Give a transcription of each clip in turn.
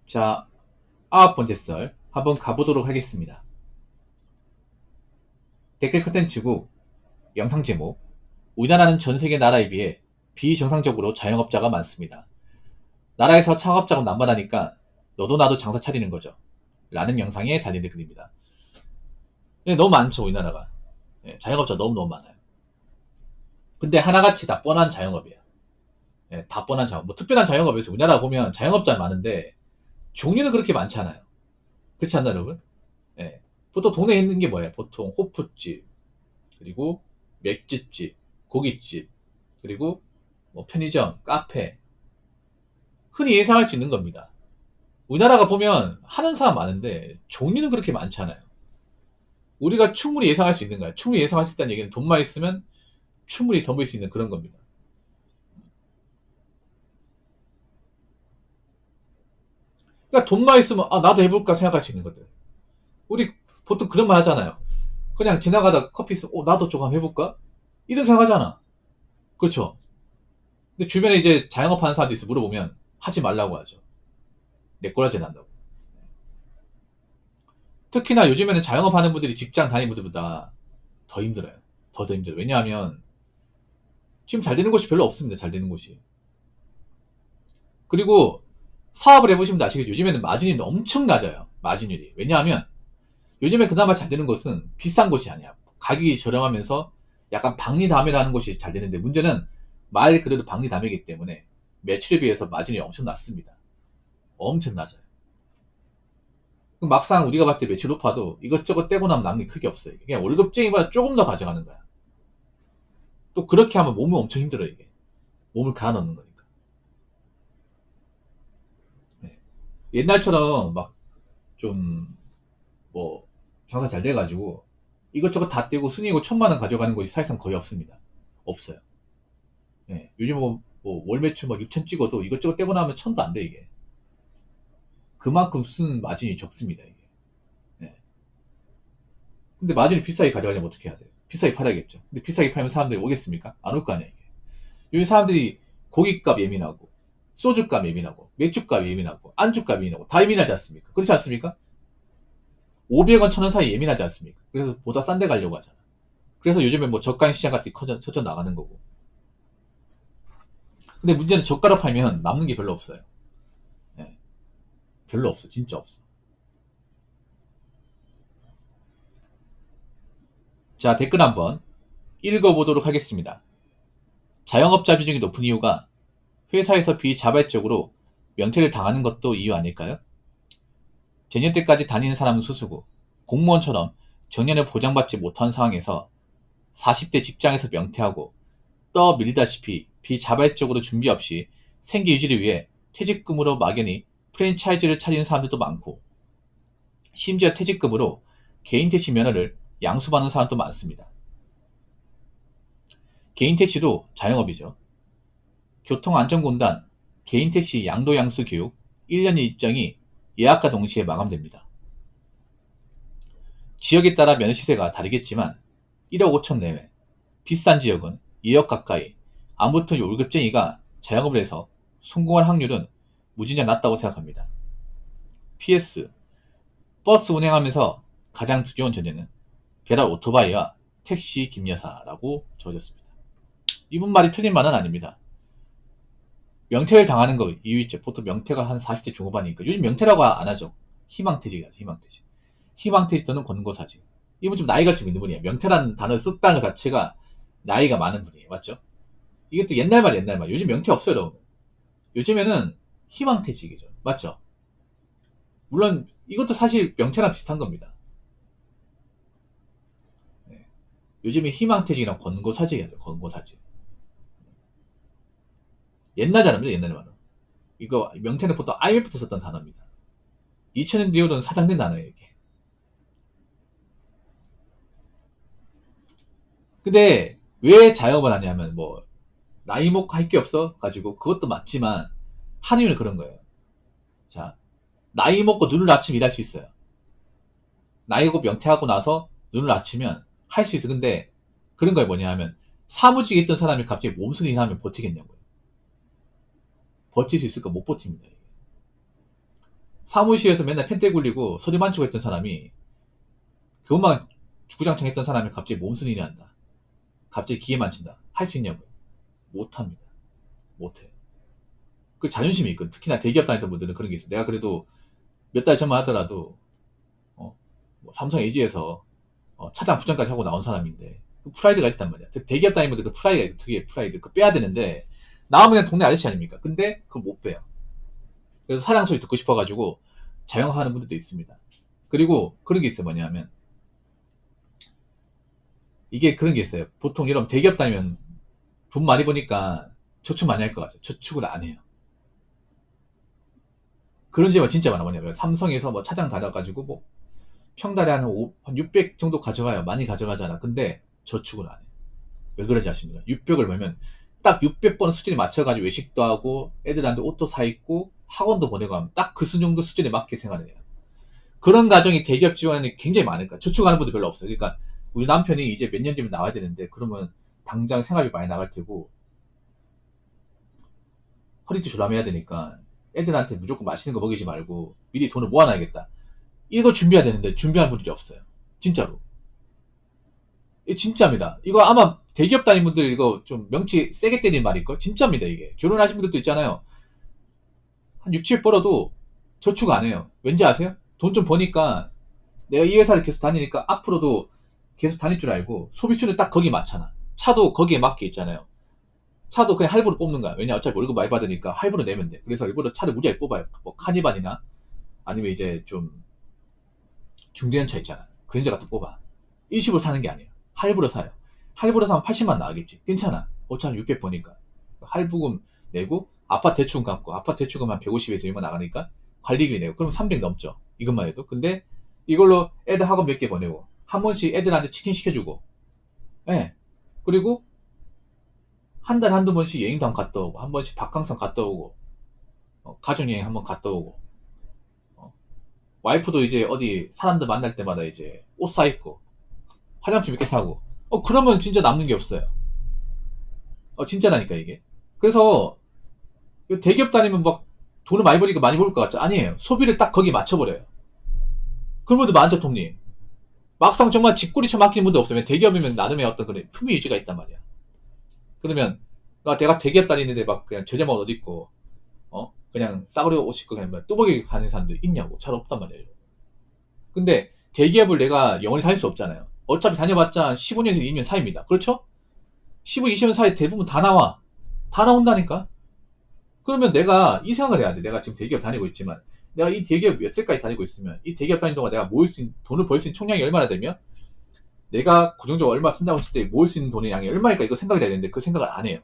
자, 9번째 썰 한번 가보도록 하겠습니다. 댓글 컨텐츠고 영상 제목: 우리나라는 전세계 나라에 비해 비정상적으로 자영업자가 많습니다. 나라에서 창업자가 남발하니까 너도 나도 장사 차리는 거죠. 라는 영상에 달린 댓글입니다. 너무 많죠, 우리나라가. 자영업자 너무너무 많아요. 근데 하나같이 다 뻔한 자영업이에요. 다 뻔한 자영업. 뭐 특별한 자영업에서 우리나라 보면 자영업자 많은데 종류는 그렇게 많지 않아요. 그렇지 않나요, 여러분? 보통 동네에 있는 게 뭐예요? 보통 호프집, 그리고 맥주집, 고깃집, 그리고 뭐 편의점, 카페. 흔히 예상할 수 있는 겁니다. 우리나라가 보면 하는 사람 많은데 종류는 그렇게 많지 않아요. 우리가 충분히 예상할 수 있는 거예요. 충분히 예상할 수 있다는 얘기는 돈만 있으면 충분히 덤빌 수 있는 그런 겁니다. 그러니까 돈만 있으면 나도 해볼까 생각할 수 있는 것들. 우리 보통 그런 말 하잖아요. 그냥 지나가다 커피 있으면 나도 조금 해볼까? 이런 생각하잖아. 그렇죠? 근데 주변에 이제 자영업 하는 사람도 있어 물어보면 하지 말라고 하죠. 내 꼬라지 난다고. 특히나 요즘에는 자영업 하는 분들이 직장 다니는 분들보다 더 힘들어요. 더 힘들어요. 왜냐하면 지금 잘 되는 곳이 별로 없습니다. 잘 되는 곳이. 그리고 사업을 해보시면 아시겠죠. 요즘에는 마진이 엄청 낮아요. 마진율이. 왜냐하면 요즘에 그나마 잘 되는 곳은 비싼 곳이 아니야. 가격이 저렴하면서 약간 박리담회라는 곳이 잘 되는데, 문제는 말 그대로 박리담회이기 때문에 매출에 비해서 마진이 엄청 낮습니다. 엄청 낮아요. 막상 우리가 봤을 때 매출 높아도 이것저것 떼고 나면 남는 게 크게 없어요. 그냥 월급쟁이보다 조금 더 가져가는 거야. 또 그렇게 하면 몸은 엄청 힘들어요. 이게 몸을 갈아 넣는 거니까. 네. 옛날처럼 막 좀 뭐 장사 잘 돼가지고 이것저것 다 떼고 순이익을 1,000만 원 가져가는 곳이 사실상 거의 없습니다. 없어요. 네. 요즘 월 매출 6천 찍어도 이것저것 떼고 나면 1,000도 안 돼, 이게. 그만큼 쓴 마진이 적습니다, 이게. 네. 근데 마진을 비싸게 가져가려면 어떻게 해야 돼요? 비싸게 팔아야겠죠. 근데 비싸게 팔면 사람들이 오겠습니까? 안 올 거 아니야, 이게. 요즘 사람들이 고깃값 예민하고, 소주값 예민하고, 맥주값 예민하고, 안주값 예민하고, 다 예민하지 않습니까? 그렇지 않습니까? 500원, 1,000원 사이 예민하지 않습니까? 그래서 보다 싼 데 가려고 하잖아. 그래서 요즘에 뭐 저가 시장 같은 게 커져 나가는 거고. 근데 문제는 저가로 팔면 남는 게 별로 없어요. 네. 별로 없어. 진짜 없어. 자, 댓글 한번 읽어보도록 하겠습니다. 자영업자 비중이 높은 이유가 회사에서 비자발적으로 명퇴를 당하는 것도 이유 아닐까요? 재년 때까지 다니는 사람은 소수고 공무원처럼 정년을 보장받지 못한 상황에서 40대 직장에서 명퇴하고 떠밀리다시피 비자발적으로 준비 없이 생계 유지를 위해 퇴직금으로 막연히 프랜차이즈를 차리는 사람들도 많고, 심지어 퇴직금으로 개인 택시 면허를 양수받는 사람도 많습니다. 개인 택시도 자영업이죠. 교통안전공단 개인 택시 양도양수 교육 1년 일정이 예약과 동시에 마감됩니다. 지역에 따라 면허 시세가 다르겠지만 1억 5천 내외, 비싼 지역은 2억 가까이, 아무튼 월급쟁이가 자영업을 해서 성공할 확률은 무진장 낮다고 생각합니다. PS, 버스 운행하면서 가장 두려운 전제는 배달 오토바이와 택시 김여사라고 적어졌습니다. 이분 말이 틀린 말은 아닙니다. 명퇴를 당하는 거 이유 있죠. 보통 명퇴가 한 40대 중후반이니까. 요즘 명퇴라고 안 하죠. 희망퇴직이죠. 희망퇴직. 희망퇴직 또는 권고사직. 이분 좀 나이가 좀 있는 분이에요. 명퇴라는 단어 썼다는 것 자체가 나이가 많은 분이에요. 맞죠? 이것도 옛날 말 옛날 말. 요즘 명퇴 없어요, 여러분. 요즘에는 희망퇴직이죠. 맞죠? 물론 이것도 사실 명퇴랑 비슷한 겁니다. 네. 요즘에 희망퇴직이랑 권고사직이죠. 권고사직. 옛날 단어입니다. 옛날 단어. 이거 명태는 보통 IMF부터 썼던 단어입니다. 2000년 이후로는 사장된 단어예요, 이게. 근데 왜 자영업을 하냐면 뭐 나이 먹고 할 게 없어 가지고, 그것도 맞지만 한 이유는 그런 거예요. 자, 나이 먹고 눈을 낮추면 일할 수 있어요. 나이 먹고 명퇴하고 나서 눈을 낮추면 할 수 있어. 근데 그런 거에 뭐냐 하면, 사무직에 있던 사람이 갑자기 몸수리 하면 버티겠냐고요. 버틸 수 있을까? 못 버팁니다. 사무실에서 맨날 펜대 굴리고 서류만 치고 했던 사람이 그것만 주구장창 했던 사람이 갑자기 몸순 일이 한다. 갑자기 기계만 친다. 할 수 있냐고요? 못합니다. 못해. 그 자존심이 있거든. 특히나 대기업 다녔던 분들은 그런 게 있어. 내가 그래도 몇 달 전만 하더라도 뭐 삼성 LG에서 차장 부장까지 하고 나온 사람인데 그 프라이드가 있단 말이야. 대기업 다니는 분들 그 프라이드가 있고 특유의 프라이드 그 빼야 되는데 나오면 그냥 동네 아저씨 아닙니까? 근데 그걸 못 빼요. 그래서 사장 소리 듣고 싶어가지고 자영하는 분들도 있습니다. 그리고 그런 게 있어요. 뭐냐면 이게 그런 게 있어요. 보통 여러분 대기업 다니면 돈 많이 버니까 저축 많이 할 것 같아요. 저축을 안 해요. 그런 집은 진짜 많아. 뭐냐면 삼성에서 뭐 차장 다녀가지고 뭐 평달에 한 600 정도 가져가요. 많이 가져가잖아. 근데 저축을 안 해. 왜 그런지 아십니까? 600을 벌면 딱 600번 수준에 맞춰가지고 외식도 하고 애들한테 옷도 사 입고 학원도 보내고 하면 딱 그 정도 수준에 맞게 생활을 해요. 그런 가정이 대기업 지원에 굉장히 많으니까 저축하는 분도 별로 없어요. 그러니까 우리 남편이 이제 몇 년 뒤면 나와야 되는데 그러면 당장 생활비 많이 나갈 테고 허리띠 졸라매야 되니까 애들한테 무조건 맛있는 거 먹이지 말고 미리 돈을 모아놔야겠다. 이거 준비해야 되는데 준비한 분들이 없어요. 진짜로. 진짜입니다. 이거 아마 대기업 다니는 분들 이거 좀 명치 세게 때리는 말일걸? 진짜입니다, 이게. 결혼하신 분들도 있잖아요. 한 6, 7 벌어도 저축 안 해요. 왠지 아세요? 돈 좀 버니까 내가 이 회사를 계속 다니니까 앞으로도 계속 다닐 줄 알고 소비수는 딱 거기 맞잖아. 차도 거기에 맞게 있잖아요. 차도 그냥 할부로 뽑는 거야. 왜냐 어차피 월급 많이 받으니까 할부로 내면 돼. 그래서 일부러 차를 무리하게 뽑아요. 뭐 카니발이나 아니면 이제 좀 중대한 차 있잖아. 그랜저 같은 거 뽑아. 일시불 사는 게 아니에요. 할부로 사요. 할부로 사면 80만 나가겠지. 괜찮아. 어차피 600 보니까. 할부금 내고 아파트 대출금 갚고 아파트 대출금 한 150에서 2만 나가니까 관리비 내고 그럼 300 넘죠. 이것만 해도. 근데 이걸로 애들 학원 몇 개 보내고 한 번씩 애들한테 치킨 시켜주고 예. 네. 그리고 한 달에 한두 번씩 여행도 한번 갔다 오고 한 번씩 바캉스 갔다 오고 가족여행 한번 갔다 오고 와이프도 이제 어디 사람들 만날 때마다 이제 옷 사입고 화장품 몇 개 사고 그러면 진짜 남는 게 없어요. 진짜라니까 이게. 그래서 대기업 다니면 막 돈을 많이 버니까 많이 벌 것 같죠? 아니에요. 소비를 딱 거기에 맞춰버려요. 그런 분들 많죠, 통님. 막상 정말 집꼬리쳐 막히는 분도 없어요. 대기업이면 나름의 어떤 그런 품위 유지가 있단 말이야. 그러면 내가 대기업 다니는데 막 그냥 저렴한 옷 입고 그냥 싸구려 옷 입고 그냥 뚜벅이 가는 사람들 있냐고. 잘 없단 말이에요. 근데 대기업을 내가 영원히 다닐 수 없잖아요. 어차피 다녀봤자 15년에서 20년 사이입니다. 그렇죠? 15, 20년 사이 대부분 다 나와. 다 나온다니까? 그러면 내가 이 생각을 해야 돼. 내가 지금 대기업 다니고 있지만 내가 이 대기업 몇 세까지 다니고 있으면 이 대기업 다니는 동안 내가 모을 수 있는 돈을 벌 수 있는 총량이 얼마나 되면 내가 고정적으로 얼마 쓴다고 했을 때 모을 수 있는 돈의 양이 얼마일까 이거 생각을 해야 되는데 그 생각을 안 해요.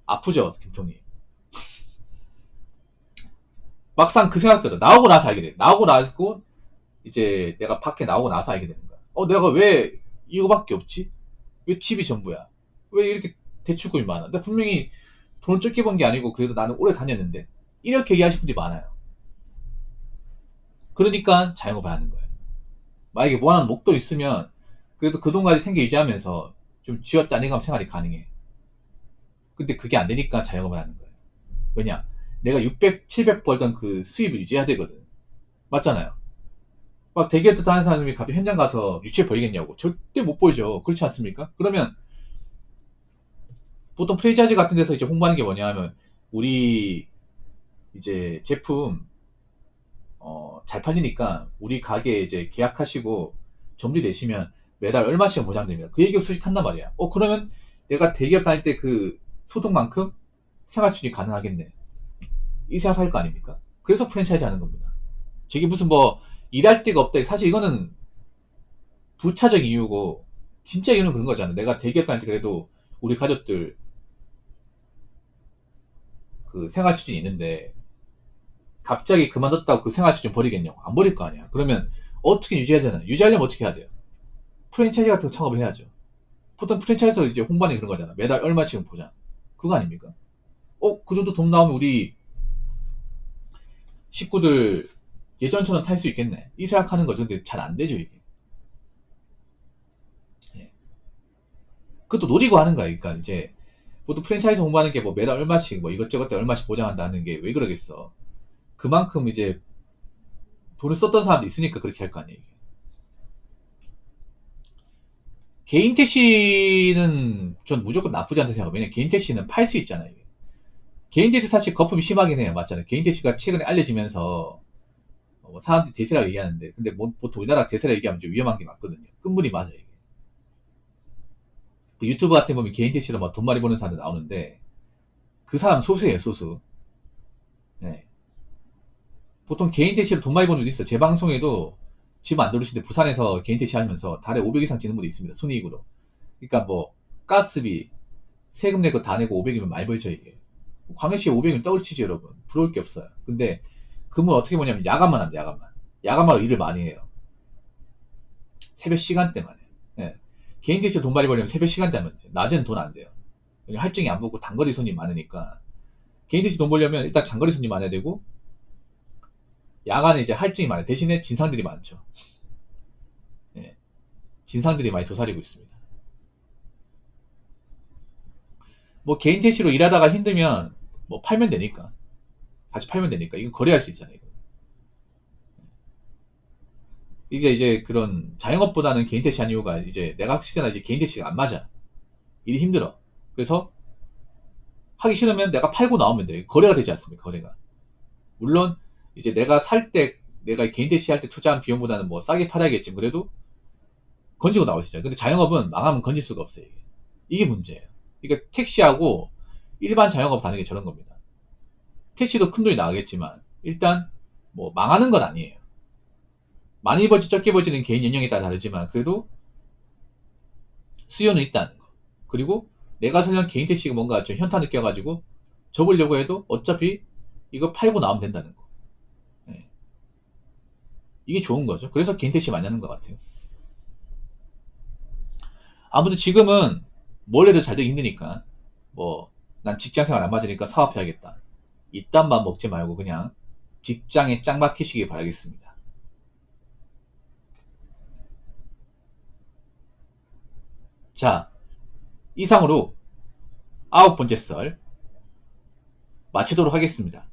아프죠, 김통님. 막상 그 생각 들어. 나오고 나서 알게 돼. 나오고 나서 이제 내가 밖에 나오고 나서 알게 되는 거야. 내가 왜 이거밖에 없지? 왜 집이 전부야? 왜 이렇게 대출금이 많아? 나 분명히 돈을 적게 번 게 아니고 그래도 나는 오래 다녔는데 이렇게 얘기하시는 분들이 많아요. 그러니까 자영업을 하는 거예요. 만약에 원하는 목도 있으면 그래도 그 돈까지 생계 유지하면서 좀 쥐어짜내감 생활이 가능해. 근데 그게 안 되니까 자영업을 하는 거예요. 왜냐? 내가 600, 700 벌던 그 수입을 유지해야 되거든. 맞잖아요. 막 대기업도 다니는 사람이 갑자기 현장 가서 유치해 벌겠냐고. 절대 못 벌죠. 그렇지 않습니까? 그러면 보통 프랜차이즈 같은 데서 이제 홍보하는 게 뭐냐 하면 우리 이제 제품 잘 팔리니까 우리 가게에 이제 계약하시고 정리되시면 매달 얼마씩 보장됩니다. 그 얘기 수익한단 말이야. 그러면 내가 대기업 다닐 때 그 소득만큼 생활 수준이 가능하겠네. 이 생각할 거 아닙니까? 그래서 프랜차이즈 하는 겁니다. 저게 무슨 뭐 일할 데가 없다. 사실 이거는 부차적 이유고 진짜 이유는 그런 거잖아. 내가 대기업 다닐 때 그래도 우리 가족들 그 생활 수준이 있는데 갑자기 그만뒀다고 그 생활 수준 버리겠냐고. 안 버릴 거 아니야. 그러면 어떻게 유지하잖아요. 유지하려면 어떻게 해야 돼요? 프랜차이즈 같은 거 창업을 해야죠. 보통 프랜차이즈에서 이제 홍보하는 그런 거잖아. 매달 얼마씩은 보장. 그거 아닙니까? 그 정도 돈 나오면 우리 식구들 예전처럼 살 수 있겠네. 이 생각하는 거죠. 근데 잘 안 되죠, 이게. 예. 그것도 노리고 하는 거야. 그러니까 이제 보통 프랜차이즈 홍보하는 게 뭐 매달 얼마씩 뭐 이것저것 때 얼마씩 보장한다는 게 왜 그러겠어. 그만큼 이제 돈을 썼던 사람도 있으니까 그렇게 할 거 아니에요. 개인 택시는 전 무조건 나쁘지 않다 생각해요. 왜냐면 개인 택시는 팔 수 있잖아요. 개인 택시 사실 거품이 심하긴 해요. 맞잖아요. 개인 택시가 최근에 알려지면서 뭐 사람들이 대세라고 얘기하는데, 근데 뭐 보통 우리나라 대세라 얘기하면 좀 위험한 게 맞거든요. 끝물이 맞아요. 이게. 그 유튜브 같은 거 보면 개인 택시로 막 돈 많이 버는 사람들 나오는데 그 사람 소수예요, 소수. 네. 보통 개인 택시로 돈 많이 버는 분도 있어요. 제 방송에도 지금 안 들으시는데 부산에서 개인 택시 하면서 달에 500 이상 지는 분도 있습니다. 순이익으로. 그러니까 뭐 가스비, 세금 내고 다 내고 500이면 많이 벌죠 이게. 광역시에 500이면 떡을치지 여러분. 부러울 게 없어요. 근데 그분 어떻게 보냐면 야간만 합니다. 야간만. 야간만 일을 많이 해요. 새벽 시간대만 해요. 예. 개인 택시 돈 많이 벌려면 새벽 시간대 하면 돼요. 낮에는 돈 안 돼요. 할증이 안 붙고 단거리 손님 많으니까. 개인 택시 돈 벌려면 일단 장거리 손님 많아야 되고, 야간에 이제 할증이 많아요. 대신에 진상들이 많죠. 예. 진상들이 많이 도사리고 있습니다. 뭐 개인 택시로 일하다가 힘들면 뭐 팔면 되니까. 다시 팔면 되니까. 이건 거래할 수 있잖아요. 이게 이제 그런 자영업보다는 개인 택시 한 이유가 이제 내가 확실히나 이제 개인 택시가 안 맞아. 일이 힘들어. 그래서 하기 싫으면 내가 팔고 나오면 돼. 거래가 되지 않습니까? 거래가. 물론 이제 내가 살 때 내가 개인 택시 할 때 투자한 비용보다는 뭐 싸게 팔아야겠지. 그래도 건지고 나올 수 있잖아요. 근데 자영업은 망하면 건질 수가 없어요. 이게 문제예요. 그러니까 택시하고 일반 자영업 다른 게 저런 겁니다. 택시도 큰 돈이 나가겠지만 일단 뭐 망하는 건 아니에요. 많이 벌지 적게 벌지는 개인 연령에 따라 다르지만 그래도 수요는 있다는 거. 그리고 내가 설령 개인 택시가 뭔가 좀 현타 느껴가지고 접으려고 해도 어차피 이거 팔고 나오면 된다는 거. 예. 이게 좋은 거죠. 그래서 개인 택시 많이 하는 것 같아요. 아무튼 지금은 뭘 해도 잘 되기 힘드니까 뭐 난 직장생활 안 맞으니까 사업해야겠다. 이딴 맘 먹지 말고 그냥 직장에 짱 박히시기 바라겠습니다. 자, 이상으로 9번째 썰 마치도록 하겠습니다.